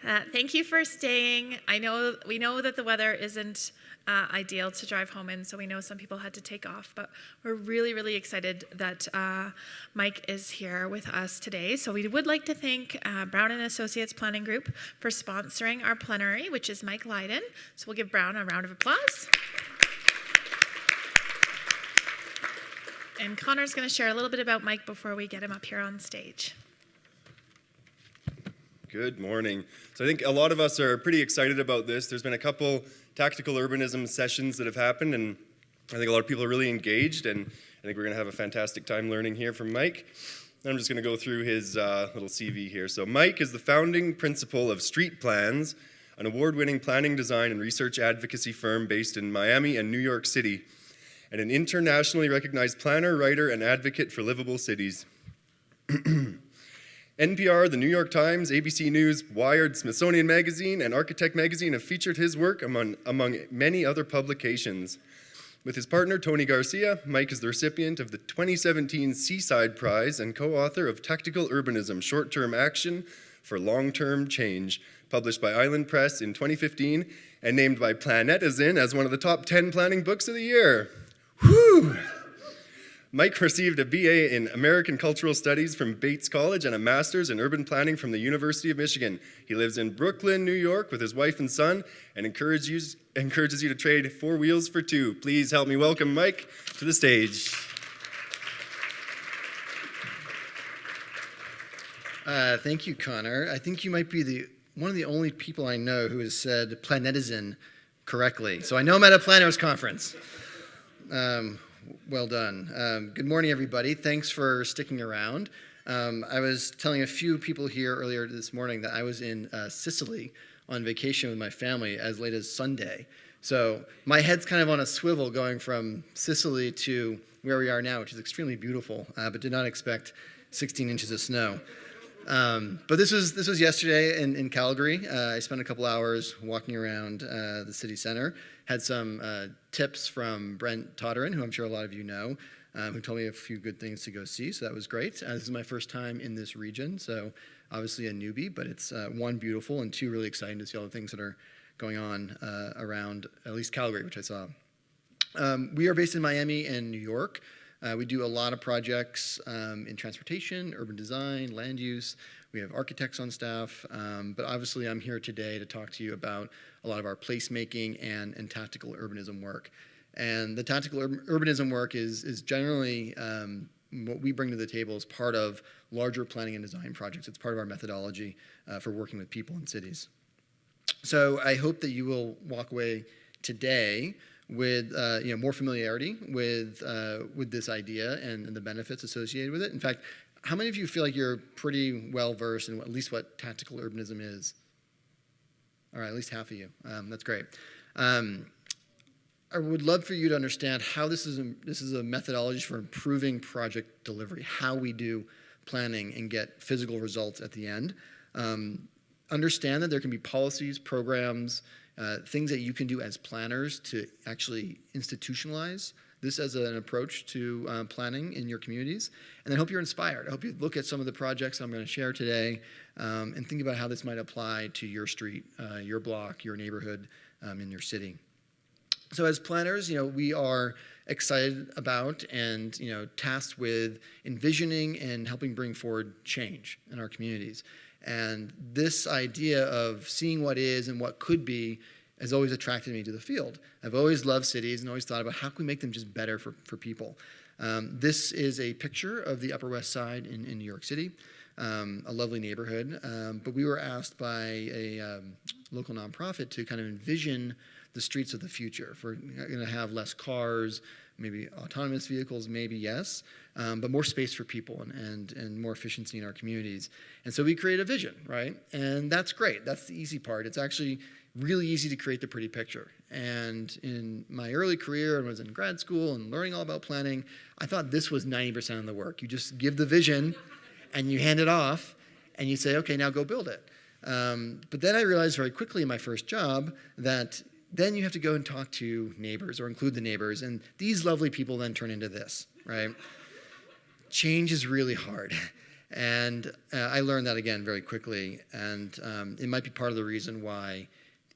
Thank you for staying. We know that the weather isn't ideal to drive home in, so we know some people had to take off, but we're really, really excited that Mike is here with us today. So we would like to thank Brown & Associates Planning Group for sponsoring our plenary, which is Mike Lydon. So we'll give Brown a round of applause. And Connor's going to share a little bit about Mike before we get him up here on stage. Good morning. So I think a lot of us are pretty excited about this. There's been a couple tactical urbanism sessions that have happened, and I think a lot of people are really engaged, and I think we're going to have a fantastic time learning here from Mike. I'm just going to go through his little CV here. So Mike is the founding principal of Street Plans, an award-winning planning, design, and research advocacy firm based in Miami and New York City, and an internationally recognized planner, writer, and advocate for livable cities. NPR, The New York Times, ABC News, Wired, Smithsonian Magazine, and Architect Magazine have featured his work among many other publications. With his partner, Tony Garcia, Mike is the recipient of the 2017 Seaside Prize and co-author of Tactical Urbanism, Short-Term Action for Long-Term Change, published by Island Press in 2015 and named by Planetizen as one of the top 10 planning books of the year. Whew! Mike received a BA in American Cultural Studies from Bates College and a master's in urban planning from the University of Michigan. He lives in Brooklyn, New York with his wife and son and encourages you to trade 4 wheels for 2. Please help me welcome Mike to the stage. Thank you, Connor. I think you might be one of the only people I know who has said Planetizen correctly. So I know I'm at a planners conference. Well done. Good morning, everybody. Thanks for sticking around. I was telling a few people here earlier this morning that I was in Sicily on vacation with my family as late as Sunday. So my head's kind of on a swivel going from Sicily to where we are now, which is extremely beautiful, but did not expect 16 inches of snow. But this was yesterday in Calgary. I spent a couple hours walking around the city center. Had some tips from Brent Todderin, who I'm sure a lot of you know, who told me a few good things to go see, so that was great. This is my first time in this region, so obviously a newbie, but it's one, beautiful, and two, really exciting to see all the things that are going on around at least Calgary, which I saw. We are based in Miami and New York. We do a lot of projects in transportation, urban design, land use. We have architects on staff, but obviously I'm here today to talk to you about a lot of our placemaking and tactical urbanism work. And the tactical urbanism work is generally what we bring to the table as part of larger planning and design projects. It's part of our methodology for working with people in cities. So I hope that you will walk away today with more familiarity with this idea and the benefits associated with it. In fact, how many of you feel like you're pretty well versed in at least what tactical urbanism is? All right, at least half of you. That's great. I would love for you to understand how this is a methodology for improving project delivery, how we do planning and get physical results at the end. Understand that there can be policies, programs, things that you can do as planners to actually institutionalize this as an approach to planning in your communities. And then hope you're inspired. I hope you look at some of the projects I'm going to share today and think about how this might apply to your street, your block, your neighborhood, in your city. So as planners, we are excited about and tasked with envisioning and helping bring forward change in our communities. And this idea of seeing what is and what could be has always attracted me to the field. I've always loved cities and always thought about how can we make them just better for people. This is a picture of the Upper West Side in New York City, a lovely neighborhood. But we were asked by a local nonprofit to kind of envision the streets of the future. If we're going to have less cars, maybe autonomous vehicles, maybe yes, but more space for people and more efficiency in our communities. And so we create a vision, right? And that's great. That's the easy part. It's actually really easy to create the pretty picture. And in my early career, and when I was in grad school and learning all about planning, I thought this was 90% of the work. You just give the vision and you hand it off and you say, okay, now go build it. But then I realized very quickly in my first job that then you have to go and talk to neighbors or include the neighbors, and these lovely people then turn into this, right? Change is really hard. And I learned that again very quickly, and it might be part of the reason why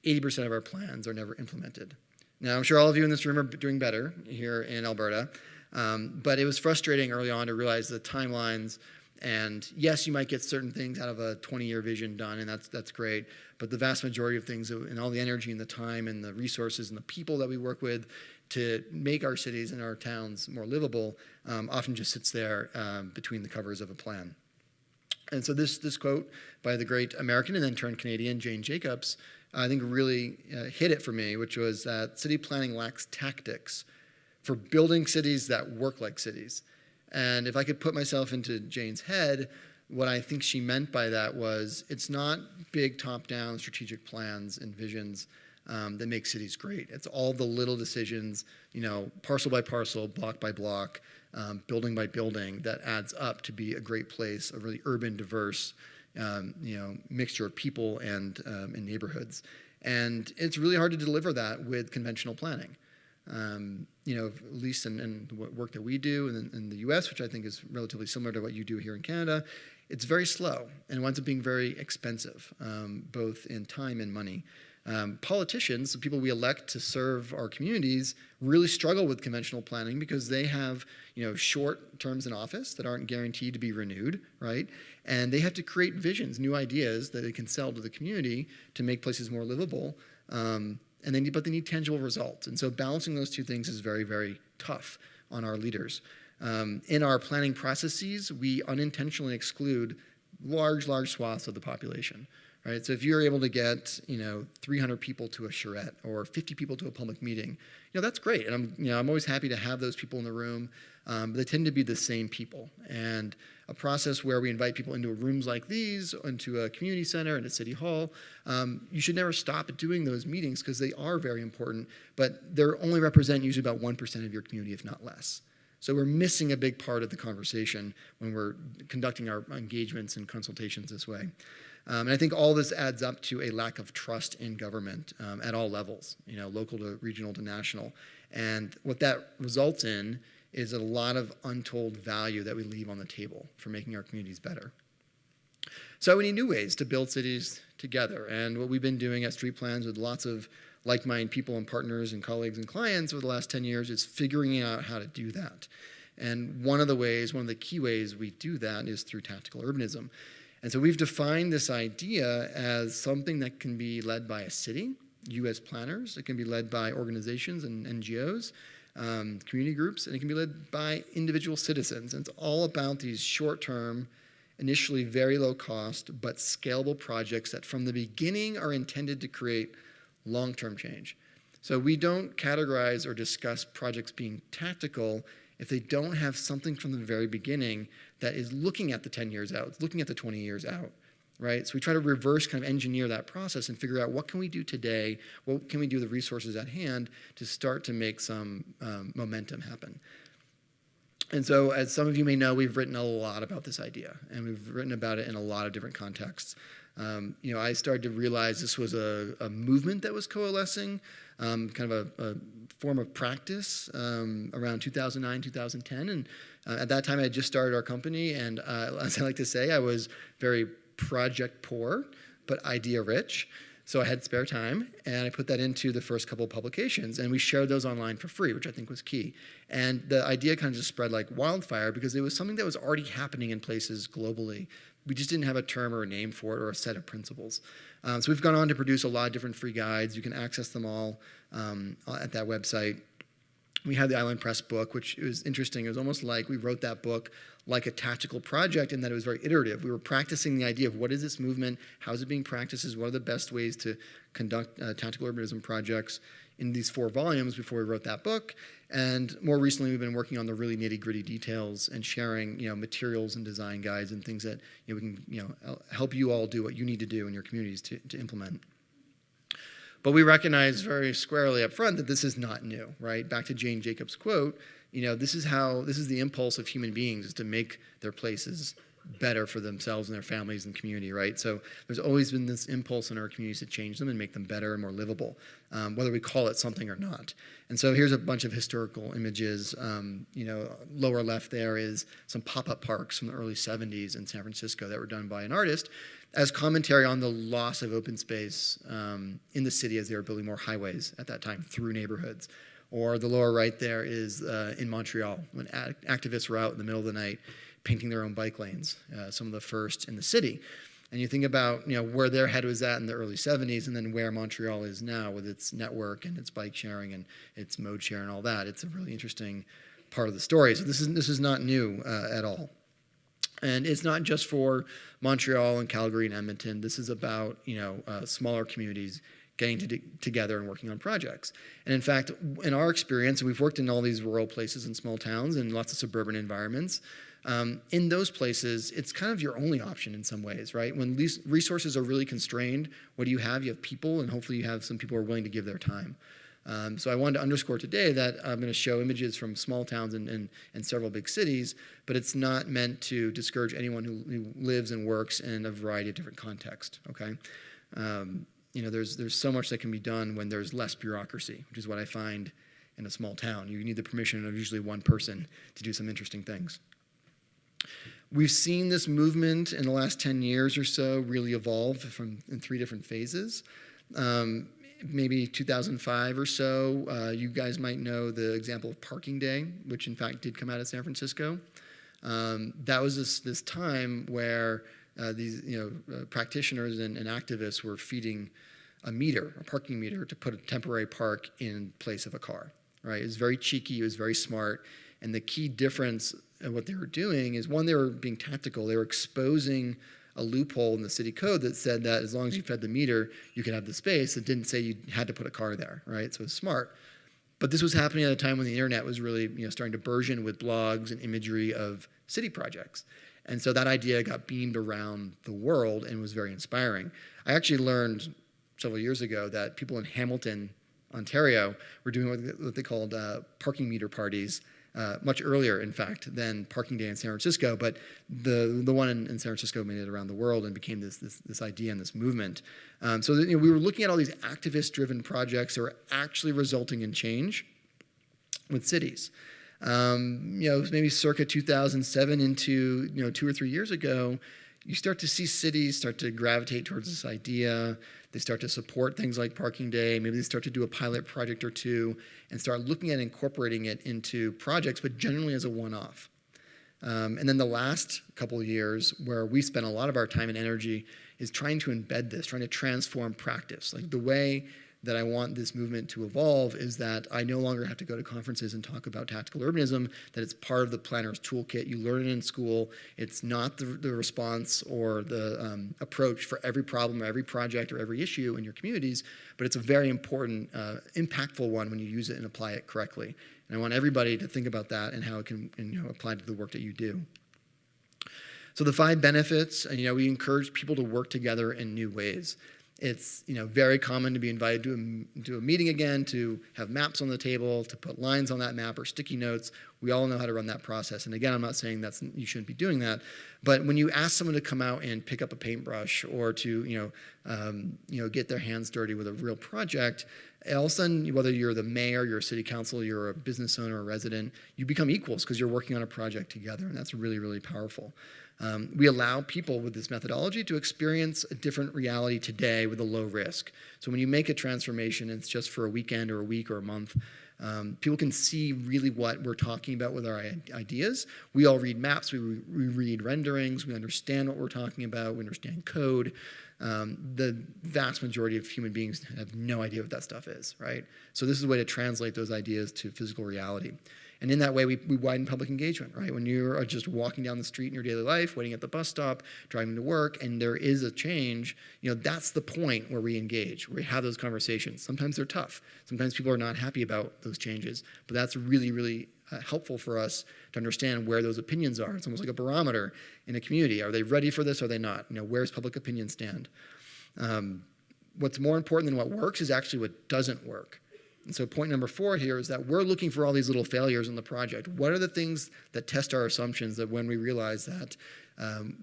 80% of our plans are never implemented. Now, I'm sure all of you in this room are doing better here in Alberta, but it was frustrating early on to realize the timelines. And yes, you might get certain things out of a 20-year vision done, and that's great. But the vast majority of things, and all the energy and the time and the resources and the people that we work with to make our cities and our towns more livable, often just sits there between the covers of a plan. And so this quote by the great American and then turned Canadian Jane Jacobs, I think really hit it for me, which was that city planning lacks tactics for building cities that work like cities. And if I could put myself into Jane's head, what I think she meant by that was it's not big top-down strategic plans and visions that make cities great. It's all the little decisions, parcel by parcel, block by block, building by building, that adds up to be a great place, a really urban, diverse, mixture of people and neighborhoods. And it's really hard to deliver that with conventional planning. At least in the work that we do in the US, which I think is relatively similar to what you do here in Canada, it's very slow and it winds up being very expensive, both in time and money. Politicians, the people we elect to serve our communities, really struggle with conventional planning because they have, short terms in office that aren't guaranteed to be renewed, right? And they have to create visions, new ideas that they can sell to the community to make places more livable. But they need tangible results. And so balancing those two things is very, very tough on our leaders. In our planning processes, we unintentionally exclude large swaths of the population. Right? So if you're able to get 300 people to a charrette or 50 people to a public meeting, that's great. And I'm always happy to have those people in the room. But they tend to be the same people. And a process where we invite people into rooms like these, into a community center and a city hall, you should never stop doing those meetings because they are very important. But they only represent usually about 1% of your community, if not less. So we're missing a big part of the conversation when we're conducting our engagements and consultations this way. And I think all this adds up to a lack of trust in government at all levels, local to regional to national. And what that results in is a lot of untold value that we leave on the table for making our communities better. So we need new ways to build cities together. And what we've been doing at Street Plans with lots of like-minded people and partners and colleagues and clients over the last 10 years is figuring out how to do that. And one of the key ways we do that is through tactical urbanism. And so we've defined this idea as something that can be led by a city, you as planners. It can be led by organizations and NGOs, community groups, and it can be led by individual citizens. And it's all about these short-term, initially very low cost, but scalable projects that from the beginning are intended to create long-term change. So we don't categorize or discuss projects being tactical if they don't have something from the very beginning that is looking at the 10 years out, it's looking at the 20 years out, right? So we try to reverse kind of engineer that process and figure out what can we do today, what can we do with the resources at hand to start to make some momentum happen. And so as some of you may know, we've written a lot about this idea, and we've written about it in a lot of different contexts. I started to realize this was a movement that was coalescing, kind of a form of practice around 2009, 2010. And at that time, I had just started our company. And as I like to say, I was very project poor, but idea rich. So I had spare time, and I put that into the first couple of publications. And we shared those online for free, which I think was key. And the idea kind of just spread like wildfire because it was something that was already happening in places globally. We just didn't have a term or a name for it or a set of principles. So we've gone on to produce a lot of different free guides. You can access them all at that website. We had the Island Press book, which was interesting. It was almost like we wrote that book like a tactical project in that it was very iterative. We were practicing the idea of what is this movement, how is it being practiced, what are the best ways to conduct tactical urbanism projects in these 4 volumes before we wrote that book. And more recently, we've been working on the really nitty-gritty details and sharing, materials and design guides and things that we can, help you all do what you need to do in your communities to implement. But we recognize very squarely up front that this is not new, right? Back to Jane Jacobs' quote, this is the impulse of human beings is to make their places better for themselves and their families and community, right? So there's always been this impulse in our communities to change them and make them better and more livable, whether we call it something or not. And so here's a bunch of historical images. Lower left there is some pop-up parks from the early 70s in San Francisco that were done by an artist as commentary on the loss of open space in the city as they were building more highways at that time through neighborhoods. Or the lower right there is in Montreal, when activists were out in the middle of the night painting their own bike lanes, some of the first in the city. And you think about where their head was at in the early 70s and then where Montreal is now with its network and its bike sharing and its mode share and all that. It's a really interesting part of the story. So this is not new at all. And it's not just for Montreal and Calgary and Edmonton. This is about smaller communities getting together and working on projects. And in fact, in our experience, we've worked in all these rural places and small towns and lots of suburban environments. In those places, it's kind of your only option in some ways, right? When these resources are really constrained, what do you have? You have people, and hopefully you have some people who are willing to give their time. So I wanted to underscore today that I'm going to show images from small towns and several big cities, but it's not meant to discourage anyone who lives and works in a variety of different contexts, okay? There's so much that can be done when there's less bureaucracy, which is what I find in a small town. You need the permission of usually one person to do some interesting things. We've seen this movement in the last 10 years or so really evolve in 3 different phases. Maybe 2005 or so, you guys might know the example of Parking Day, which in fact did come out of San Francisco. That was this time where these practitioners and activists were feeding a parking meter, to put a temporary park in place of a car. Right? It was very cheeky. It was very smart. And the key difference in what they were doing is, one, they were being tactical. They were exposing a loophole in the city code that said that as long as you fed the meter, you could have the space. It didn't say you had to put a car there, right? So it was smart. But this was happening at a time when the internet was really starting to burgeon with blogs and imagery of city projects. And so that idea got beamed around the world and was very inspiring. I actually learned several years ago that people in Hamilton, Ontario, were doing what they called parking meter parties, much earlier, in fact, than Parking Day in San Francisco. But the one in San Francisco made it around the world and became this idea and this movement. We were looking at all these activist-driven projects that were actually resulting in change with cities. Maybe circa 2007 into 2 or 3 years ago, you start to see cities start to gravitate towards this idea. They start to support things like Parking Day. Maybe they start to do a pilot project or two and start looking at incorporating it into projects, but generally as a one-off. And then the last couple of years, where we spent a lot of our time and energy, is trying to embed this, trying to transform practice. Like, the way that I want this movement to evolve is that I no longer have to go to conferences and talk about tactical urbanism, that it's part of the planner's toolkit. You learn it in school. It's not the response or the approach for every problem or every project or every issue in your communities, but it's a very important, impactful one when you use it and apply it correctly. And I want everybody to think about that and how it can apply to the work that you do. So the 5 benefits, we encourage people to work together in new ways. It's very common to be invited to a meeting again, to have maps on the table, to put lines on that map or sticky notes. We all know how to run that process. And again, I'm not saying you shouldn't be doing that. But when you ask someone to come out and pick up a paintbrush or to get their hands dirty with a real project, all of a sudden, whether you're the mayor, you're a city council, you're a business owner, a resident, you become equals because you're working on a project together, and that's really, really powerful. We allow people with this methodology to experience a different reality today with a low risk. So when you make a transformation, it's just for a weekend or a week or a month, people can see really what we're talking about with our ideas. We all read maps, we read renderings, we understand what we're talking about, we understand code. The vast majority of human beings have no idea what that stuff is, right? So this is a way to translate those ideas to physical reality. And in that way, we widen public engagement, right? When you're just walking down the street in your daily life, waiting at the bus stop, driving to work, and there is a change, that's the point where we engage, where we have those conversations. Sometimes they're tough. Sometimes people are not happy about those changes. But that's really, really helpful for us to understand where those opinions are. It's almost like a barometer in a community. Are they ready for this or are they not? Where's public opinion stand? What's more important than what works is actually what doesn't work. And so point number 4 here is that we're looking for all these little failures in the project. What are the things that test our assumptions that when we realize that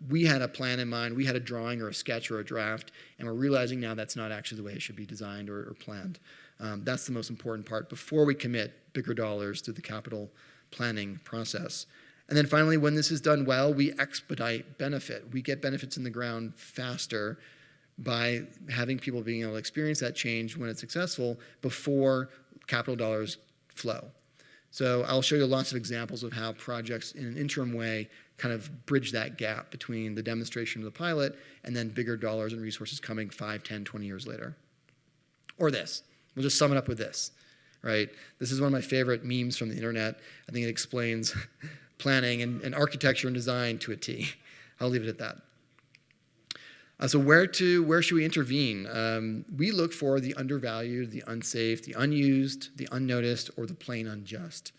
we had a plan in mind, we had a drawing or a sketch or a draft, and we're realizing now that's not actually the way it should be designed or planned. That's the most important part before we commit bigger dollars to the capital planning process. And then finally, when this is done well, we expedite benefit. We get benefits in the ground faster by having people being able to experience that change when it's successful before capital dollars flow. So I'll show you lots of examples of how projects in an interim way kind of bridge that gap between the demonstration of the pilot and then bigger dollars and resources coming 5, 10, 20 years later. Or this. We'll just sum it up with this, right? This is one of my favorite memes from the internet. I think it explains planning and architecture and design to a T. I'll leave it at that. So where should we intervene? We look for the undervalued, the unsafe, the unused, the unnoticed, or the plain unjust.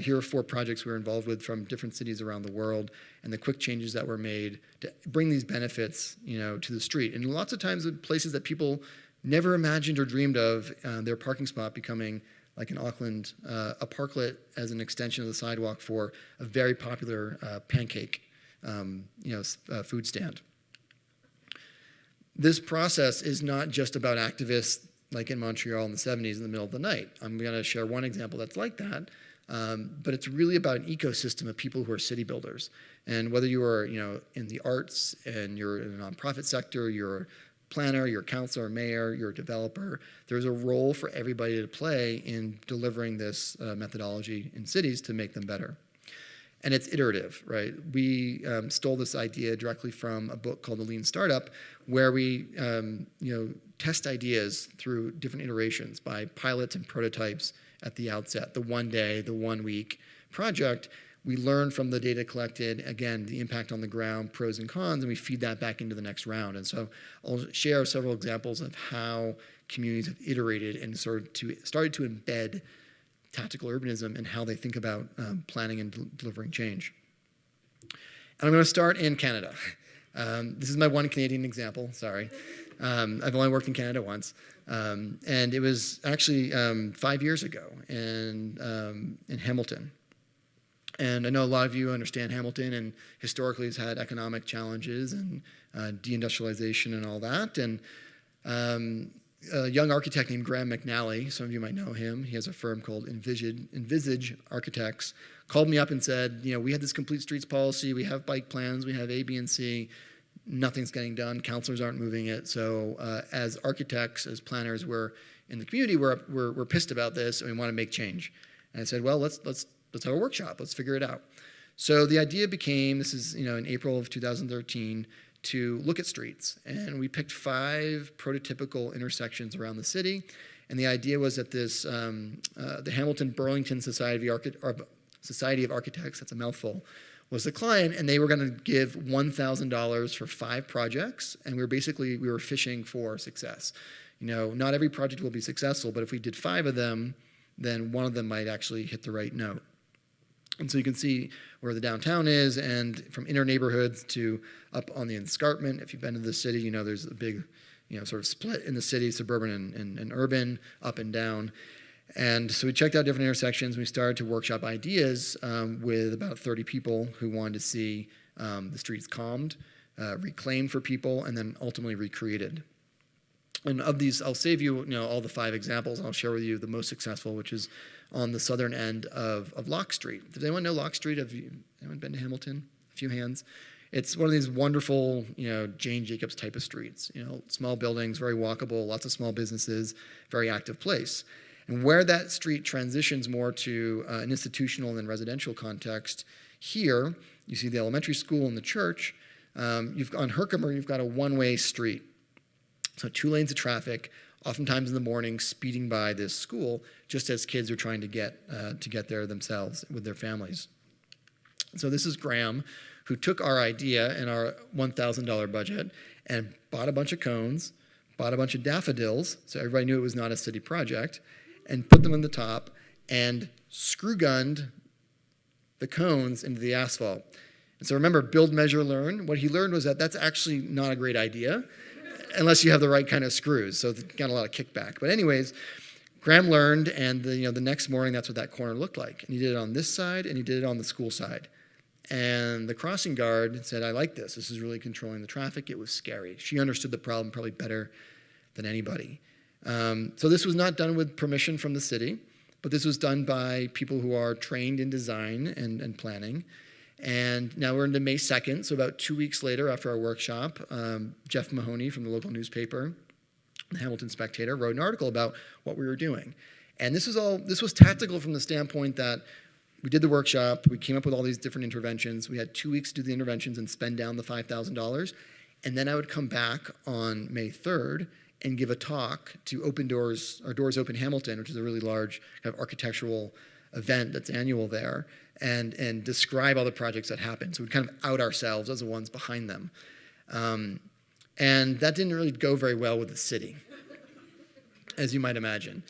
Here are 4 projects we were involved with from different cities around the world, and the quick changes that were made to bring these benefits, to the street. And lots of times, in places that people never imagined or dreamed of, their parking spot becoming, like in Auckland, a parklet as an extension of the sidewalk for a very popular pancake, food stand. This process is not just about activists like in Montreal in the 70s in the middle of the night. I'm going to share one example that's like that, but it's really about an ecosystem of people who are city builders. And whether you are, in the arts and you're in the nonprofit sector, you're a planner, you're a councilor, mayor, you're a developer, there's a role for everybody to play in delivering this methodology in cities to make them better. And it's iterative, right? We stole this idea directly from a book called The Lean Startup, where we, test ideas through different iterations by pilots and prototypes at the outset, the 1 day, the 1 week project. We learn from the data collected, again, the impact on the ground, pros and cons, and we feed that back into the next round. And so I'll share several examples of how communities have iterated and started to embed tactical urbanism and how they think about planning and delivering change. And I'm going to start in Canada. This is my one Canadian example, sorry. I've only worked in Canada once. And it was actually 5 years ago in Hamilton. And I know a lot of you understand Hamilton and historically has had economic challenges and deindustrialization and all that. And a young architect named Graham McNally, some of you might know him, he has a firm called Envisage Architects, called me up and said, we had this complete streets policy, we have bike plans, we have A, B, and C, nothing's getting done, councilors aren't moving it. So as architects, as planners, we're in the community, we're pissed about this and we want to make change. And I said, well, let's have a workshop, let's figure it out. So the idea became, this is in April of 2013, to look at streets. And we picked 5 prototypical intersections around the city. And the idea was that this, the Hamilton Burlington Society of Architects, that's a mouthful, was the client, and they were going to give $1,000 for 5 projects. And we were fishing for success. Not every project will be successful, but if we did 5 of them, then one of them might actually hit the right note. And so you can see where the downtown is, and from inner neighborhoods to up on the escarpment. If you've been to the city, there's a big, sort of split in the city, suburban and urban, up and down. And so we checked out different intersections. We started to workshop ideas with about 30 people who wanted to see the streets calmed, reclaimed for people, and then ultimately recreated. And of these, I'll save you, all the 5 examples. I'll share with you the most successful, which is on the southern end of Locke Street. Does anyone know Locke Street? Anyone been to Hamilton? A few hands. It's one of these wonderful, Jane Jacobs type of streets. Small buildings, very walkable, lots of small businesses, very active place. And where that street transitions more to an institutional and then residential context, here you see the elementary school and the church. On Herkimer, you've got a one-way street. So 2 lanes of traffic, oftentimes in the morning, speeding by this school, just as kids are trying to get there themselves with their families. So this is Graham, who took our idea and our $1,000 budget and bought a bunch of cones, bought a bunch of daffodils, so everybody knew it was not a city project, and put them on the top and screw gunned the cones into the asphalt. And so remember, build, measure, learn. What he learned was that that's actually not a great idea, unless you have the right kind of screws. So it got a lot of kickback. But anyways, Graham learned, and the next morning, that's what that corner looked like. And he did it on this side, and he did it on the school side. And the crossing guard said, I like this. This is really controlling the traffic. It was scary. She understood the problem probably better than anybody. So this was not done with permission from the city, but this was done by people who are trained in design and planning. And now we're into May 2nd, so about 2 weeks later after our workshop, Jeff Mahoney from the local newspaper, the Hamilton Spectator, wrote an article about what we were doing. And this was tactical from the standpoint that we did the workshop, we came up with all these different interventions, we had 2 weeks to do the interventions and spend down the $5,000, and then I would come back on May 3rd and give a talk to Open Doors, or Doors Open Hamilton, which is a really large kind of architectural event that's annual there, and describe all the projects that happened. So we'd kind of out ourselves as the ones behind them. And that didn't really go very well with the city, as you might imagine.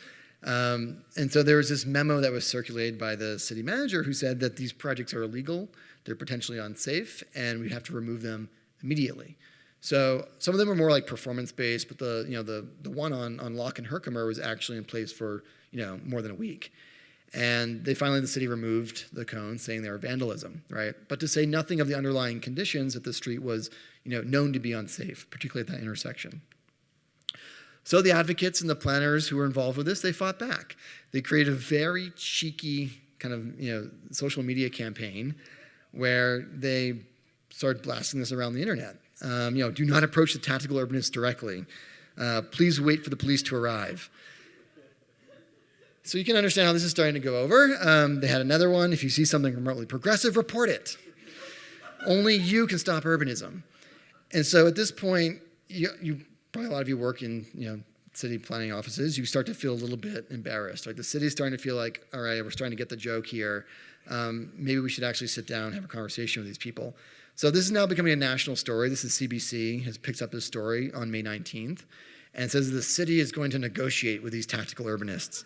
And so there was this memo that was circulated by the city manager who said that these projects are illegal, they're potentially unsafe, and we have to remove them immediately. So some of them were more like performance-based, but the one on Locke and Herkimer was actually in place for more than a week. And the city removed the cones, saying they were vandalism, right? But to say nothing of the underlying conditions that the street was known to be unsafe, particularly at that intersection. So the advocates and the planners who were involved with this, they fought back. They created a very cheeky kind of social media campaign where they started blasting this around the internet. Do not approach the tactical urbanists directly. Please wait for the police to arrive. So you can understand how this is starting to go over. They had another one. If you see something remotely progressive, report it. Only you can stop urbanism. And so at this point, you probably a lot of you work in city planning offices. You start to feel a little bit embarrassed. Like the city's starting to feel like, all right, we're starting to get the joke here. Maybe we should actually sit down and have a conversation with these people. So this is now becoming a national story. This is CBC has picked up this story on May 19th and says the city is going to negotiate with these tactical urbanists.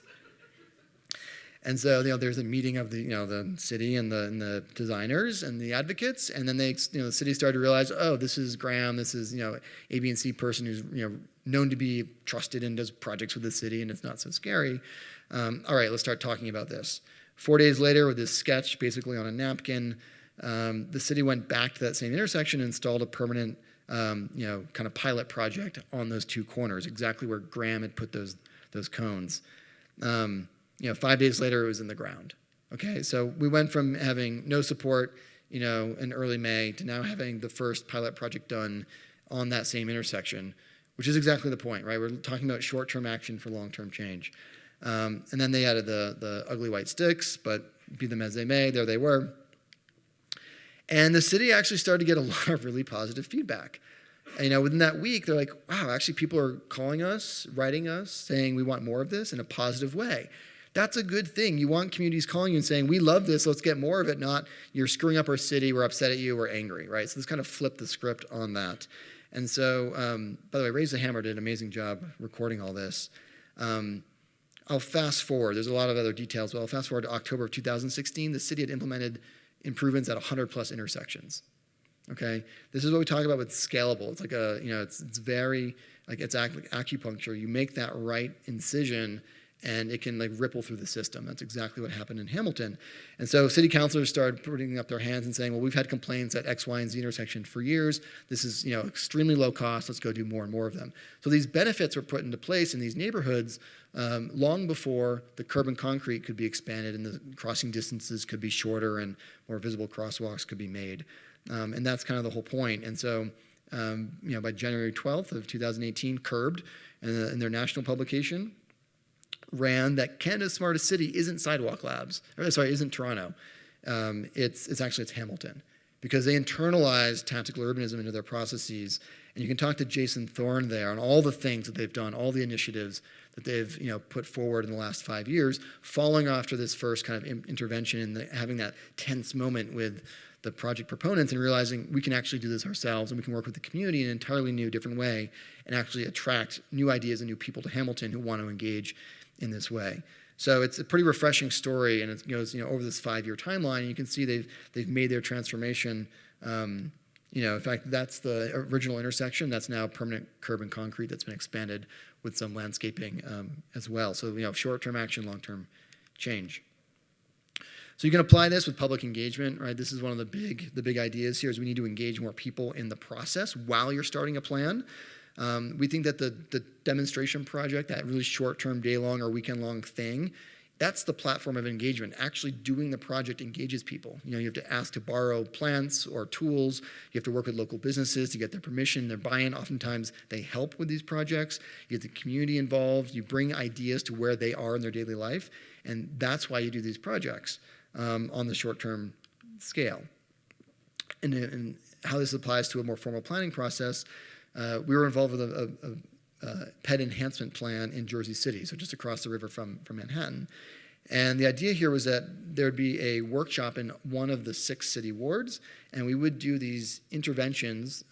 And so there's a meeting of the city and the designers and the advocates, and then the city started to realize, oh, this is Graham, this is A, B, and C person who's known to be trusted and does projects with the city, and it's not so scary. All right, let's start talking about this. 4 days later, with this sketch basically on a napkin, the city went back to that same intersection and installed a permanent kind of pilot project on those two corners, exactly where Graham had put those cones. 5 days later, it was in the ground. Okay, so we went from having no support, in early May to now having the first pilot project done on that same intersection, which is exactly the point, right? We're talking about short-term action for long-term change. And then they added the ugly white sticks, but be them as they may, there they were. And the city actually started to get a lot of really positive feedback. And, within that week, they're like, wow, actually people are calling us, writing us, saying we want more of this in a positive way. That's a good thing. You want communities calling you and saying, we love this, let's get more of it, not you're screwing up our city, we're upset at you, we're angry, right? So this kind of flipped the script on that. And so, by the way, Raise the Hammer did an amazing job recording all this. I'll fast forward. There's a lot of other details, but I'll fast forward to October of 2016. The city had implemented improvements at 100 plus intersections. Okay, this is what we talk about with scalable. It's like it's very like it's like acupuncture. You make that right incision, and it can ripple through the system. That's exactly what happened in Hamilton. And so city councilors started putting up their hands and saying, well, we've had complaints at X, Y, and Z intersection for years. This is extremely low cost. Let's go do more and more of them. So these benefits were put into place in these neighborhoods long before the curb and concrete could be expanded and the crossing distances could be shorter and more visible crosswalks could be made. And that's kind of the whole point. And so, by January 12th of 2018, Curbed, in their national publication, ran that Canada's smartest city isn't Sidewalk Labs. Isn't Toronto. It's Hamilton. Because they internalized tactical urbanism into their processes. And you can talk to Jason Thorne there on all the things that they've done, all the initiatives that they've put forward in the last 5 years, following after this first kind of intervention and having that tense moment with the project proponents and realizing we can actually do this ourselves and we can work with the community in an entirely new, different way and actually attract new ideas and new people to Hamilton who want to engage in this way. So it's a pretty refreshing story, and it goes over this 5-year timeline. And you can see they've made their transformation In fact, that's the original intersection. That's now permanent curb and concrete that's been expanded with some landscaping as well. So, short-term action, long-term change. So you can apply this with public engagement, right? This is one of the big ideas here is we need to engage more people in the process while you're starting a plan. We think that the demonstration project, that really short-term, day-long or weekend-long thing, that's the platform of engagement. Actually doing the project engages people. You have to ask to borrow plants or tools. You have to work with local businesses to get their permission, their buy-in. Oftentimes, they help with these projects. You get the community involved. You bring ideas to where they are in their daily life. And that's why you do these projects on the short-term scale. And how this applies to a more formal planning process, we were involved with a pet enhancement plan in Jersey City, so just across the river from Manhattan. And the idea here was that there'd be a workshop in one of the 6 city wards, and we would do these interventions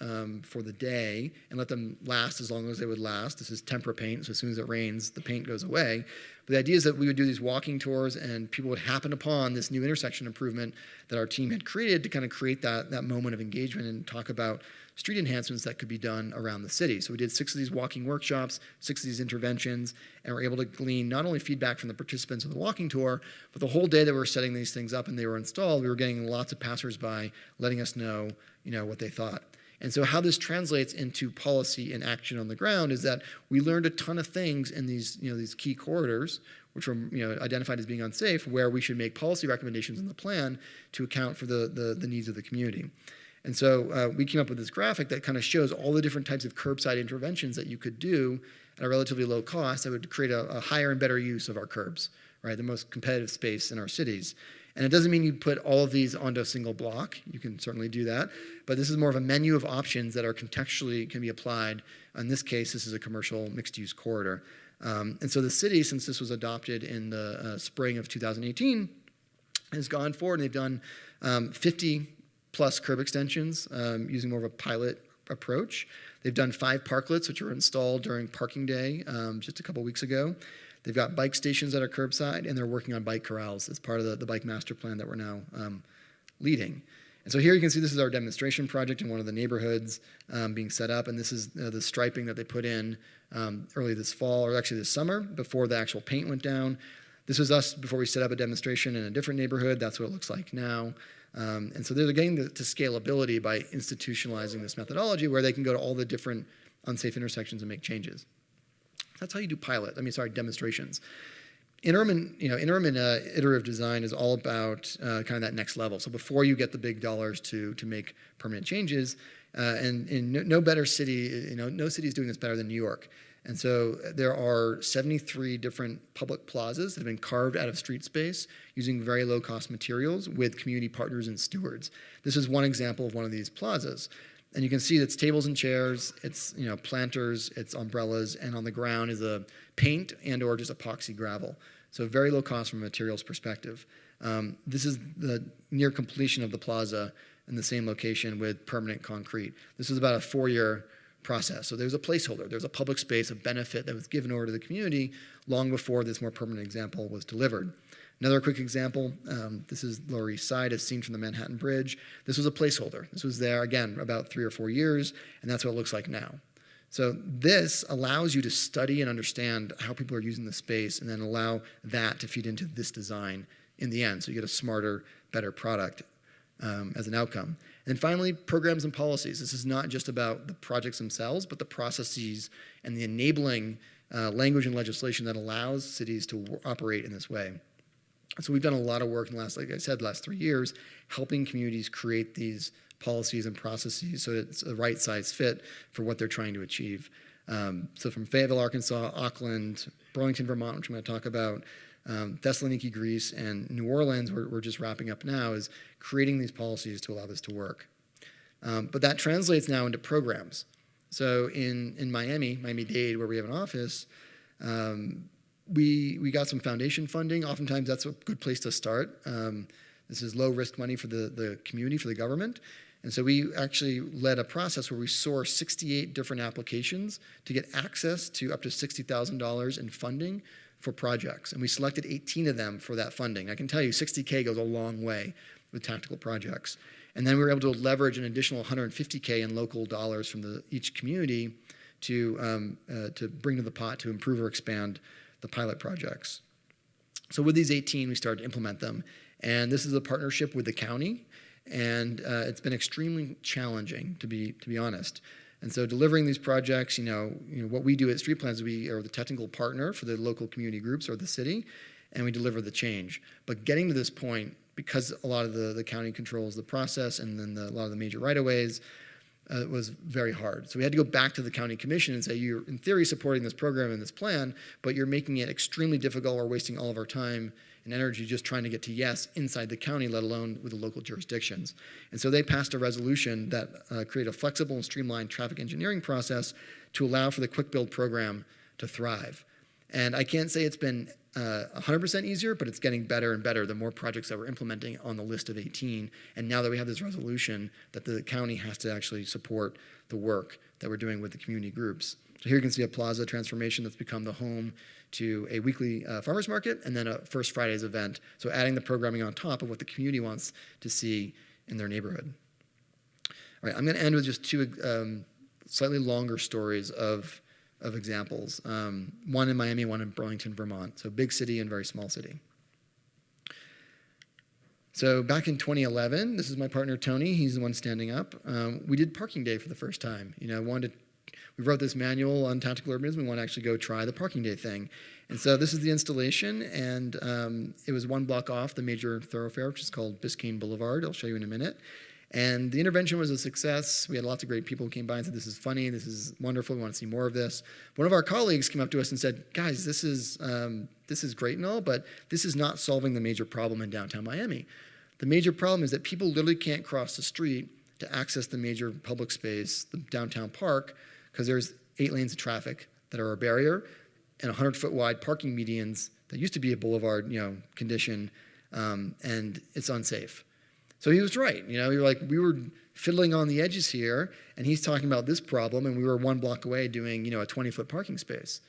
for the day and let them last as long as they would last. This is tempera paint, so as soon as it rains, the paint goes away. But the idea is that we would do these walking tours, and people would happen upon this new intersection improvement that our team had created to kind of create that moment of engagement and talk about street enhancements that could be done around the city. So we did 6 of these walking workshops, 6 of these interventions, and we're able to glean not only feedback from the participants of the walking tour, but the whole day that we were setting these things up and they were installed, we were getting lots of passersby letting us know, what they thought. And so how this translates into policy and action on the ground is that we learned a ton of things in these, these key corridors, which were identified as being unsafe, where we should make policy recommendations in the plan to account for the needs of the community. And so we came up with this graphic that kind of shows all the different types of curbside interventions that you could do at a relatively low cost that would create a higher and better use of our curbs, right? The most competitive space in our cities. And it doesn't mean you put all of these onto a single block. You can certainly do that. But this is more of a menu of options that are contextually can be applied. In this case, this is a commercial mixed-use corridor. And so the city, since this was adopted in the spring of 2018, has gone forward and they've done 50 plus curb extensions using more of a pilot approach. They've done 5 parklets, which were installed during parking day just a couple weeks ago. They've got bike stations that are curbside, and they're working on bike corrals as part of the bike master plan that we're now leading. And so here you can see this is our demonstration project in one of the neighborhoods being set up, and this is the striping that they put in early this fall, or actually this summer, before the actual paint went down. This was us before we set up a demonstration in a different neighborhood. That's what it looks like now. And so they're getting to scalability by institutionalizing this methodology where they can go to all the different unsafe intersections and make changes. That's how you do demonstrations. Interim iterative design is all about kind of that next level. So before you get the big dollars to make permanent changes, and no better city, no city is doing this better than New York. And so there are 73 different public plazas that have been carved out of street space using very low-cost materials with community partners and stewards. This is one example of one of these plazas. And you can see it's tables and chairs, it's planters, it's umbrellas, and on the ground is a paint and or just epoxy gravel. So very low cost from a materials perspective. This is the near completion of the plaza in the same location with permanent concrete. This was about a 4-year process. So there's a placeholder, there's a public space, a benefit that was given over to the community long before this more permanent example was delivered. Another quick example, this is Lower East Side as seen from the Manhattan Bridge. This was a placeholder. This was there, again, about 3 or 4 years, and that's what it looks like now. So this allows you to study and understand how people are using the space and then allow that to feed into this design in the end. So you get a smarter, better product as an outcome. And finally, programs and policies. This is not just about the projects themselves, but the processes and the enabling language and legislation that allows cities to operate in this way. So we've done a lot of work in the last 3 years, helping communities create these policies and processes so it's a right size fit for what they're trying to achieve. So from Fayetteville, Arkansas, Auckland, Brewington, Vermont, which I'm going to talk about, Thessaloniki, Greece, and New Orleans, we're just wrapping up now, is creating these policies to allow this to work. But that translates now into programs. So in Miami-Dade, where we have an office, we got some foundation funding. Oftentimes that's a good place to start. This is low risk money for the community, for the government. And so we actually led a process where we sourced 68 different applications to get access to up to $60,000 in funding for projects. And we selected 18 of them for that funding. I can tell you $60K goes a long way with tactical projects. And then we were able to leverage an additional $150K in local dollars from each community to bring to the pot to improve or expand the pilot projects. So with these 18, we started to implement them. And this is a partnership with the county. And it's been extremely challenging, to be honest. And so delivering these projects, what we do at Street Plans, we are the technical partner for the local community groups or the city, and we deliver the change. But getting to this point, because a lot of the county controls the process and then a lot of the major right-of-ways, it was very hard. So we had to go back to the county commission and say, you're in theory supporting this program and this plan, but you're making it extremely difficult. We're wasting all of our time and energy just trying to get to yes inside the county, let alone with the local jurisdictions. And so they passed a resolution that created a flexible and streamlined traffic engineering process to allow for the quick build program to thrive. And I can't say it's been 100% easier, but it's getting better and better the more projects that we're implementing on the list of 18. And now that we have this resolution that the county has to actually support the work that we're doing with the community groups. So here you can see a plaza transformation that's become the home to a weekly farmers market and then a First Fridays event. So adding the programming on top of what the community wants to see in their neighborhood. All right, I'm going to end with just two slightly longer stories of examples. One in Miami, one in Brewington, Vermont. So big city and very small city. So back in 2011, this is my partner Tony. He's the one standing up. We did parking day for the first time. We wrote this manual on tactical urbanism. We want to actually go try the parking day thing. And so this is the installation, and it was one block off the major thoroughfare, which is called Biscayne Boulevard. I'll show you in a minute. And the intervention was a success. We had lots of great people who came by and said, this is funny, this is wonderful, we want to see more of this. One of our colleagues came up to us and said, guys, this is great and all, but this is not solving the major problem in downtown Miami. The major problem is that people literally can't cross the street to access the major public space, the downtown park, because there's 8 lanes of traffic that are a barrier and 100-foot wide parking medians that used to be a boulevard, condition, and it's unsafe. So he was right. We were fiddling on the edges here, and he's talking about this problem, and we were 1 block away doing, a 20-foot parking space.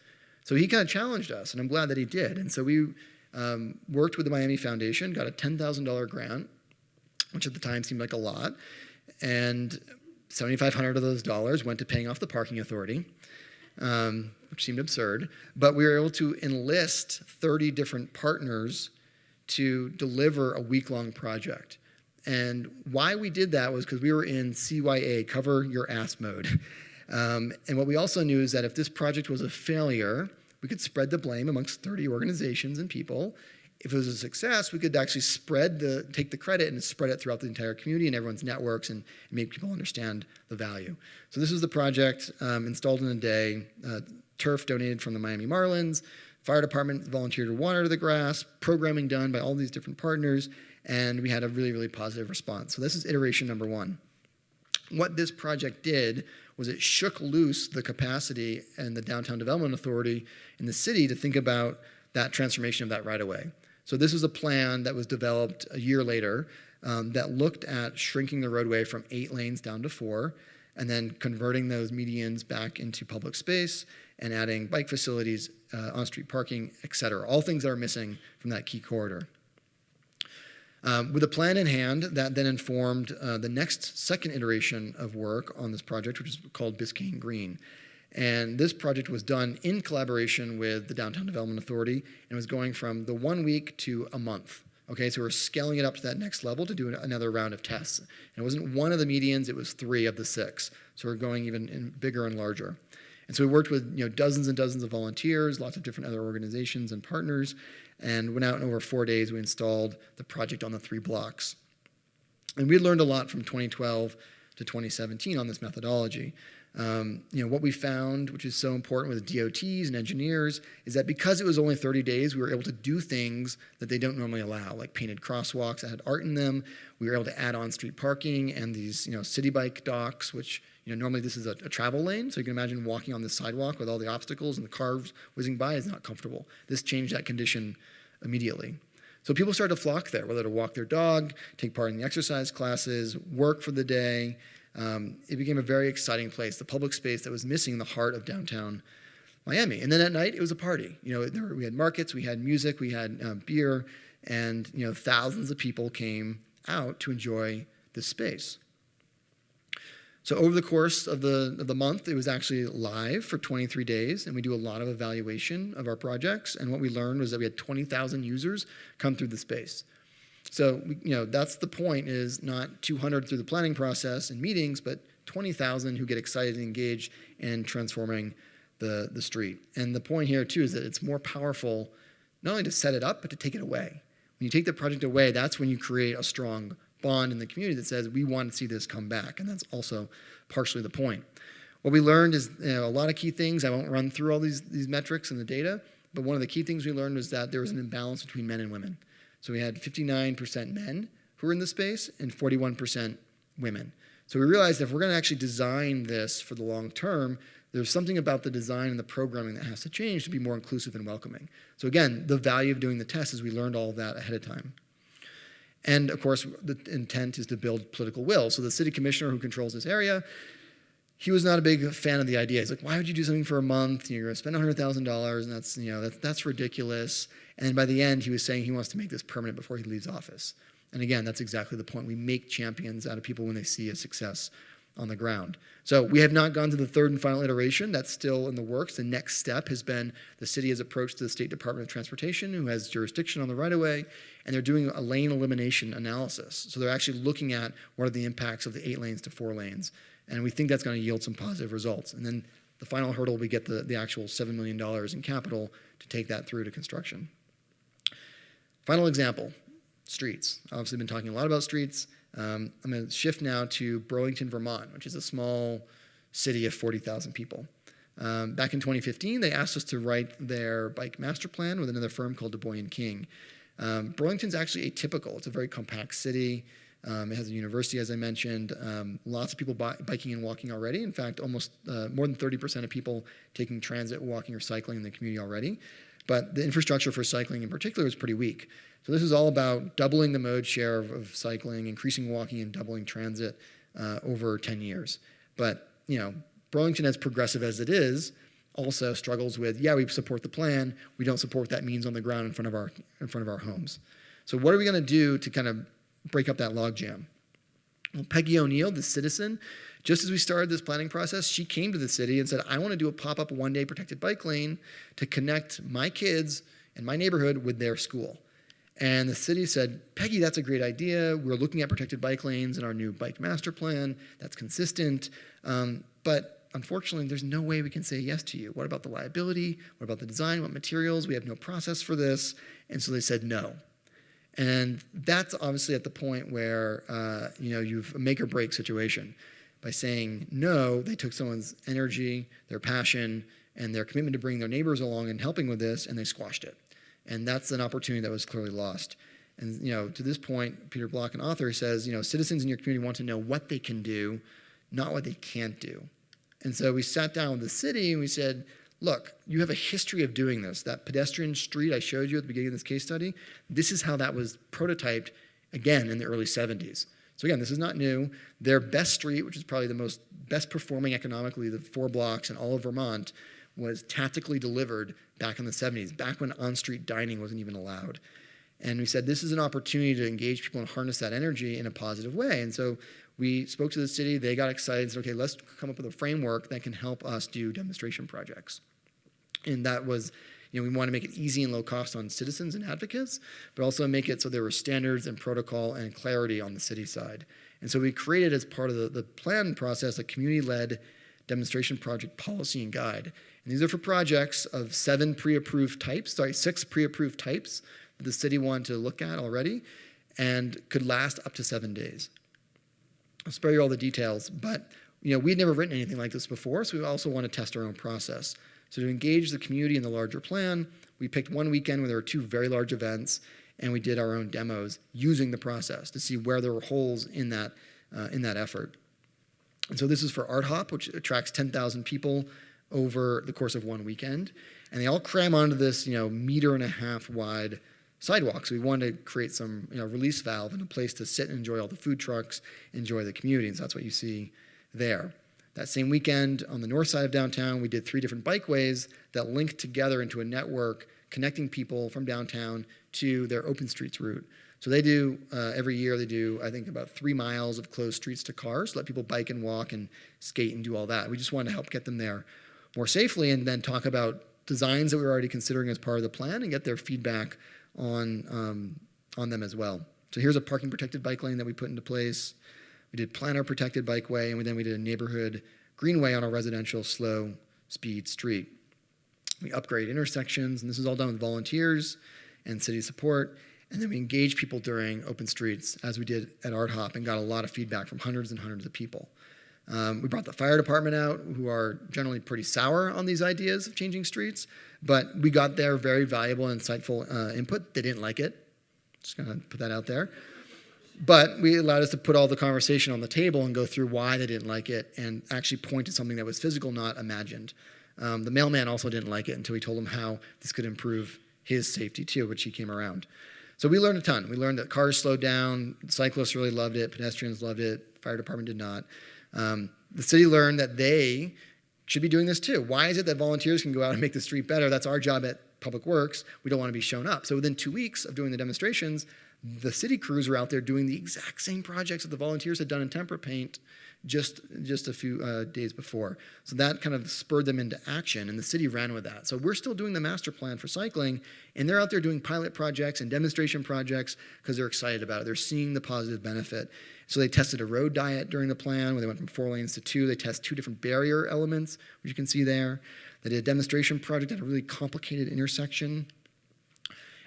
So he kind of challenged us, and I'm glad that he did. And so we worked with the Miami Foundation, got a $10,000 grant, which at the time seemed like a lot, and $7,500 of those dollars went to paying off the parking authority, which seemed absurd. But we were able to enlist 30 different partners to deliver a week-long project. And why we did that was because we were in CYA, cover your ass mode. And what we also knew is that if this project was a failure, we could spread the blame amongst 30 organizations and people. If it was a success, we could actually take the credit and spread it throughout the entire community and everyone's networks and make people understand the value. So this was the project installed in a day, turf donated from the Miami Marlins, fire department volunteered to water the grass, programming done by all these different partners, and we had a really, really positive response. So this is iteration number 1. What this project did was it shook loose the capacity and the Downtown Development Authority in the city to think about that transformation of that right-of-way. So this is a plan that was developed a year later that looked at shrinking the roadway from 8 lanes down to 4, and then converting those medians back into public space and adding bike facilities, on-street parking, et cetera. All things that are missing from that key corridor. With a plan in hand, that then informed the next second iteration of work on this project, which is called Biscayne Green. And this project was done in collaboration with the Downtown Development Authority and was going from the 1 week to a month. Okay, so we're scaling it up to that next level to do another round of tests. And it wasn't 1 of the medians, it was 3 of the 6. So we're going even bigger and larger. And so we worked with dozens and dozens of volunteers, lots of different other organizations and partners, and went out in over 4 days. We installed the project on the 3 blocks. And we learned a lot from 2012 to 2017 on this methodology. What we found, which is so important with DOTs and engineers, is that because it was only 30 days, we were able to do things that they don't normally allow, like painted crosswalks that had art in them. We were able to add on street parking and these, city bike docks, which, normally this is a travel lane. So you can imagine walking on this sidewalk with all the obstacles and the cars whizzing by is not comfortable. This changed that condition immediately. So people started to flock there, whether to walk their dog, take part in the exercise classes, work for the day. It became a very exciting place, the public space that was missing in the heart of downtown Miami. And then at night, it was a party. We had markets, we had music, we had beer, and thousands of people came out to enjoy this space. So over the course of the month, it was actually live for 23 days, and we do a lot of evaluation of our projects. And what we learned was that we had 20,000 users come through the space. So that's the point, is not 200 through the planning process and meetings, but 20,000 who get excited and engaged in transforming the street. And the point here too is that it's more powerful not only to set it up, but to take it away. When you take the project away, that's when you create a strong bond in the community that says, we want to see this come back. And that's also partially the point. What we learned is a lot of key things. I won't run through all these metrics and the data, but one of the key things we learned was that there was an imbalance between men and women. So we had 59% men who were in the space and 41% women. So we realized if we're going to actually design this for the long term, there's something about the design and the programming that has to change to be more inclusive and welcoming. So again, the value of doing the test is we learned all of that ahead of time. And of course, the intent is to build political will. So the city commissioner who controls this area, he was not a big fan of the idea. He's like, why would you do something for a month? You're going to spend $100,000, and that's ridiculous. And by the end, he was saying he wants to make this permanent before he leaves office. And again, that's exactly the point. We make champions out of people when they see a success on the ground. So we have not gone to the third and final iteration. That's still in the works. The next step has been the city has approached the State Department of Transportation, who has jurisdiction on the right-of-way, and they're doing a lane elimination analysis. So they're actually looking at what are the impacts of the 8 lanes to 4 lanes. And we think that's going to yield some positive results. And then the final hurdle, we get the actual $7 million in capital to take that through to construction. Final example, streets. Obviously, been talking a lot about streets. I'm going to shift now to Brewington, Vermont, which is a small city of 40,000 people. Back in 2015, they asked us to write their bike master plan with another firm called Du Bois & King. Burlington's actually atypical. It's a very compact city. It has a university, as I mentioned. Lots of people biking and walking already. In fact, almost more than 30% of people taking transit, walking, or cycling in the community already. But the infrastructure for cycling in particular is pretty weak. So this is all about doubling the mode share of cycling, increasing walking, and doubling transit over 10 years. But Burlington, as progressive as it is, also struggles with, we support the plan, we don't support what that means on the ground in front of our homes. So what are we going to do to kind of break up that logjam? Well, Peggy O'Neill, the citizen, just as we started this planning process, she came to the city and said, I want to do a pop-up one-day protected bike lane to connect my kids and my neighborhood with their school. And the city said, Peggy, that's a great idea. We're looking at protected bike lanes in our new bike master plan. That's consistent. But unfortunately, there's no way we can say yes to you. What about the liability? What about the design? What materials? We have no process for this. And so they said no. And that's obviously at the point where you've a make or break situation. By saying no, they took someone's energy, their passion, and their commitment to bring their neighbors along and helping with this, and they squashed it. And that's an opportunity that was clearly lost. And to this point, Peter Block, an author, says, citizens in your community want to know what they can do, not what they can't do. And so we sat down with the city and we said, look, you have a history of doing this. That pedestrian street I showed you at the beginning of this case study, this is how that was prototyped, again, in the early 70s. So again, this is not new. Their best street, which is probably the best performing economically, the 4 blocks in all of Vermont, was tactically delivered back in the 70s, back when on-street dining wasn't even allowed. And we said, this is an opportunity to engage people and harness that energy in a positive way. And so we spoke to the city, they got excited and said, okay, let's come up with a framework that can help us do demonstration projects. And that was, we want to make it easy and low cost on citizens and advocates, but also make it so there were standards and protocol and clarity on the city side. And so we created, as part of the plan process, a community-led demonstration project policy and guide. And these are for projects of 6 pre-approved types that the city wanted to look at already and could last up to 7 days. I'll spare you all the details, but we'd never written anything like this before, so we also want to test our own process. So to engage the community in the larger plan, we picked one weekend where there were 2 very large events, and we did our own demos using the process to see where there were holes in that effort. And so this is for Art Hop, which attracts 10,000 people over the course of one weekend. And they all cram onto this, 1.5 meter wide sidewalk. So we wanted to create some, release valve and a place to sit and enjoy all the food trucks, enjoy the community. And so that's what you see there. That same weekend on the north side of downtown, we did 3 different bikeways that linked together into a network connecting people from downtown to their open streets route. So they do, every year they do, I think, about 3 miles of closed streets to cars, let people bike and walk and skate and do all that. We just wanted to help get them there more safely and then talk about designs that we were already considering as part of the plan and get their feedback on them as well. So here's a parking protected bike lane that we put into place. We did planter protected bikeway, and then we did a neighborhood greenway on a residential slow speed street. We upgrade intersections, and this is all done with volunteers and city support. And then we engage people during open streets, as we did at Art Hop, and got a lot of feedback from hundreds and hundreds of people. We brought the fire department out, who are generally pretty sour on these ideas of changing streets, but we got their very valuable and insightful input. They didn't like it. Just gonna put that out there. But we allowed us to put all the conversation on the table and go through why they didn't like it and actually point to something that was physical, not imagined. The mailman also didn't like it until we told him how this could improve his safety too, which he came around. So we learned a ton. We learned that cars slowed down, cyclists really loved it, pedestrians loved it, fire department did not. The city learned that they should be doing this too. Why is it that volunteers can go out and make the street better? That's our job at Public Works. We don't want to be shown up. So within 2 weeks of doing the demonstrations, the city crews were out there doing the exact same projects that the volunteers had done in tempera paint just a few days before. So that kind of spurred them into action, and the city ran with that. So we're still doing the master plan for cycling, and they're out there doing pilot projects and demonstration projects because they're excited about it. They're seeing the positive benefit. So they tested a road diet during the plan where they went from 4 lanes to 2. They test 2 different barrier elements, which you can see there. They did a demonstration project at a really complicated intersection.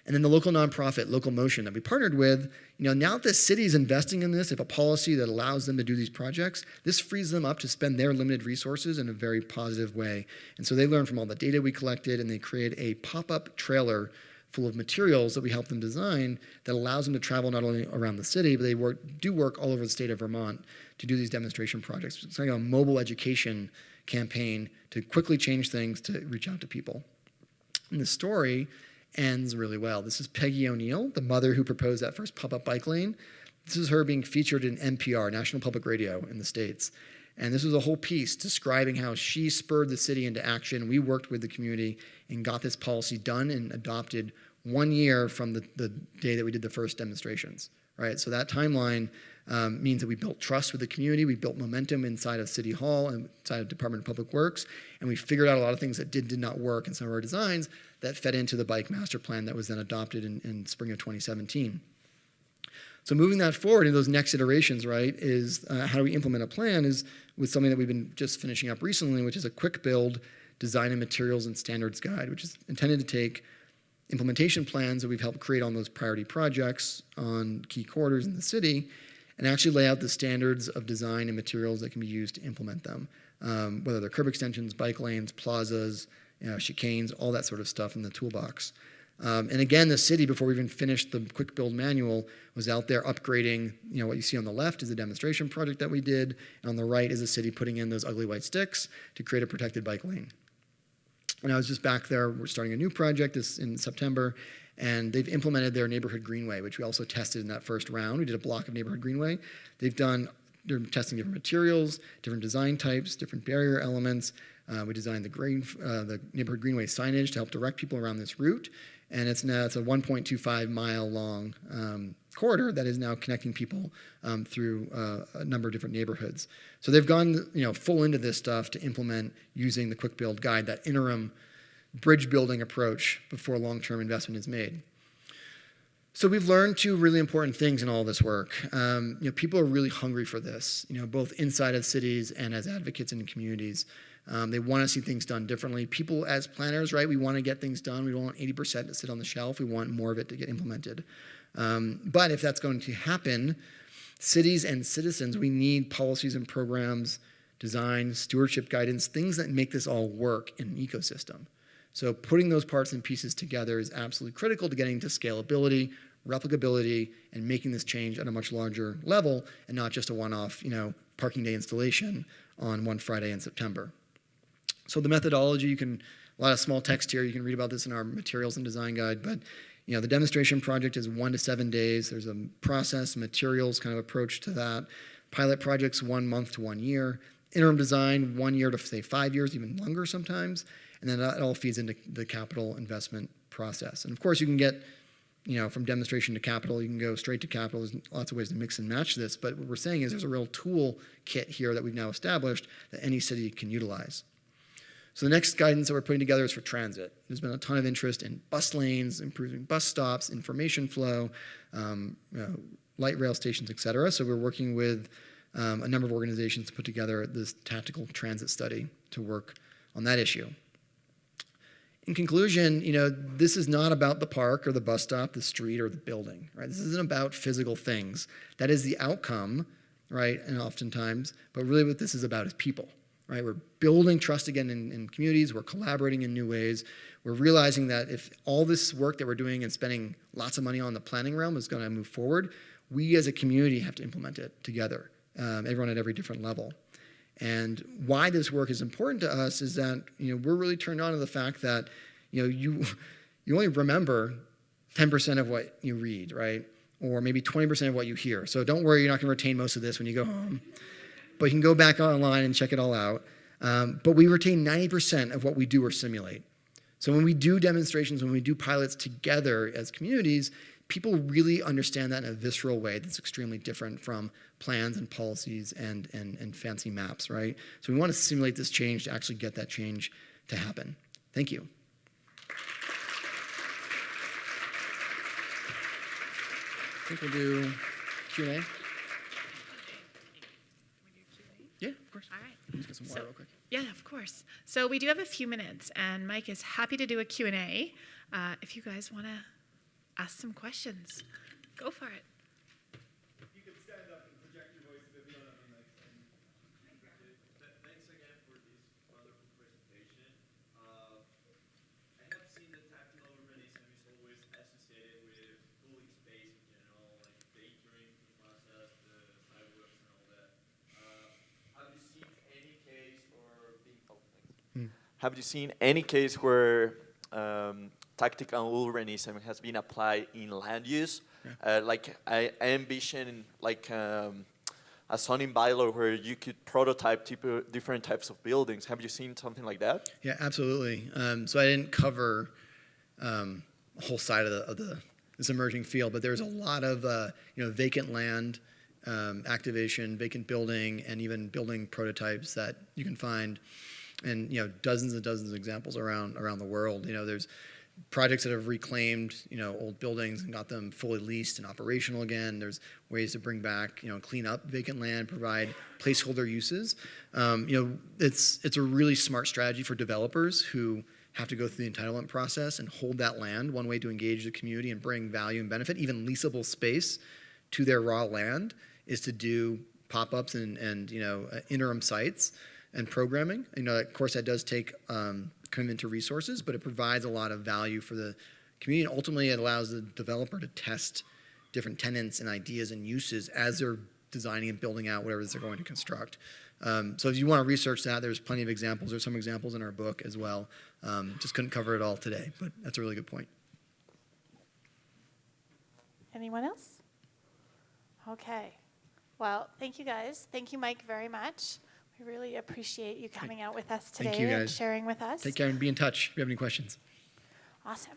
And then the local nonprofit, Local Motion, that we partnered with, now that the city is investing in this, if a policy that allows them to do these projects, this frees them up to spend their limited resources in a very positive way. And so they learned from all the data we collected, and they created a pop-up trailer full of materials that we helped them design that allows them to travel not only around the city, but they do work all over the state of Vermont to do these demonstration projects. It's like a mobile education campaign to quickly change things to reach out to people. And the story ends really well. This is Peggy O'Neill, the mother who proposed that first pop-up bike lane. This is her being featured in NPR, National Public Radio in the States. And this was a whole piece describing how she spurred the city into action. We worked with the community and got this policy done and adopted 1 year from the day that we did the first demonstrations, right? So that timeline means that we built trust with the community, we built momentum inside of City Hall and inside of Department of Public Works, and we figured out a lot of things that did not work in some of our designs that fed into the bike master plan that was then adopted in spring of 2017. So moving that forward in those next iterations, right, is how do we implement a plan is with something that we've been just finishing up recently, which is a quick build design and materials and standards guide, which is intended to take implementation plans that we've helped create on those priority projects on key corridors in the city and actually lay out the standards of design and materials that can be used to implement them, whether they're curb extensions, bike lanes, plazas, chicanes, all that sort of stuff in the toolbox. And again, the city, before we even finished the quick build manual, was out there upgrading. What you see on the left is a demonstration project that we did, and on the right is the city putting in those ugly white sticks to create a protected bike lane. And I was just back there. We're starting a new project this in September, and they've implemented their neighborhood Greenway, which we also tested in that first round. We did a block of neighborhood Greenway. They're testing different materials, different design types, different barrier elements. We designed the neighborhood Greenway signage to help direct people around this route. And it's a 1.25 mile long corridor that is now connecting people through a number of different neighborhoods. So they've gone full into this stuff to implement using the quick build guide, that interim bridge building approach before long-term investment is made. So we've learned 2 really important things in all this work. People are really hungry for this, both inside of cities and as advocates in communities. They want to see things done differently. People as planners, right, we want to get things done. We don't want 80% to sit on the shelf. We want more of it to get implemented. But if that's going to happen, cities and citizens, we need policies and programs, design, stewardship guidance, things that make this all work in an ecosystem. So putting those parts and pieces together is absolutely critical to getting to scalability, replicability, and making this change at a much larger level and not just a one-off, parking day installation on one Friday in September. So the methodology, a lot of small text here, you can read about this in our materials and design guide, but the demonstration project is 1 to 7 days. There's a process, materials kind of approach to that. Pilot projects 1 month to 1 year. Interim design 1 year to say 5 years, even longer sometimes. And then that all feeds into the capital investment process. And of course you can get from demonstration to capital. You can go straight to capital. There's lots of ways to mix and match this. But what we're saying is there's a real tool kit here that we've now established that any city can utilize. So the next guidance that we're putting together is for transit. There's been a ton of interest in bus lanes, improving bus stops, information flow, light rail stations, et cetera. So we're working with a number of organizations to put together this tactical transit study to work on that issue. In conclusion, this is not about the park or the bus stop, the street or the building, right? This isn't about physical things. That is the outcome, right? And oftentimes, but really what this is about is people, right? We're building trust again in communities. We're collaborating in new ways. We're realizing that if all this work that we're doing and spending lots of money on the planning realm is going to move forward, we as a community have to implement it together, everyone at every different level. And why this work is important to us is that we're really turned on to the fact that you only remember 10% of what you read, right? Or maybe 20% of what you hear. So don't worry, you're not going to retain most of this when you go home. But you can go back online and check it all out. But we retain 90% of what we do or simulate. So when we do demonstrations, when we do pilots together as communities, people really understand that in a visceral way that's extremely different from plans and policies and fancy maps, right? So we want to simulate this change to actually get that change to happen. Thank you. I think we'll do Q&A. Yeah, of course. All right. Let's get some water real quick. Yeah, of course. So we do have a few minutes, and Mike is happy to do a Q&A. If you guys want to ask some questions, go for it. You can stand up and project your voice if you don't have a mic. Thanks again for this wonderful presentation. I have seen that tactical urbanism is always associated with cooling space in general, like the catering, the plazas, the sidewalks, and all that. Have you seen any case or have you seen any case where tactical urbanism has been applied in land use? Like I envision a zoning bylaw where you could prototype different types of buildings. Have you seen something like that? Yeah, absolutely. So I didn't cover a whole side of this emerging field, but there's a lot of vacant land activation, vacant building, and even building prototypes that you can find, and dozens and dozens of examples around the world. There's projects that have reclaimed old buildings and got them fully leased and operational again. There's ways to bring back clean up vacant land, provide placeholder uses. It's a really smart strategy for developers who have to go through the entitlement process and hold that land. One way to engage the community and bring value and benefit, even leasable space, to their raw land is to do pop-ups and interim sites and programming. Of course, that does take commitment to resources, but it provides a lot of value for the community. And ultimately, it allows the developer to test different tenants and ideas and uses as they're designing and building out whatever it is they're going to construct. So if you want to research that, there's plenty of examples. There's some examples in our book as well. Just couldn't cover it all today, but that's a really good point. Anyone else? Okay. Well, thank you guys. Thank you, Mike, very much. We really appreciate you coming out with us today Thank you, and guys. sharing with us. Take care and be in touch if you have any questions. Awesome.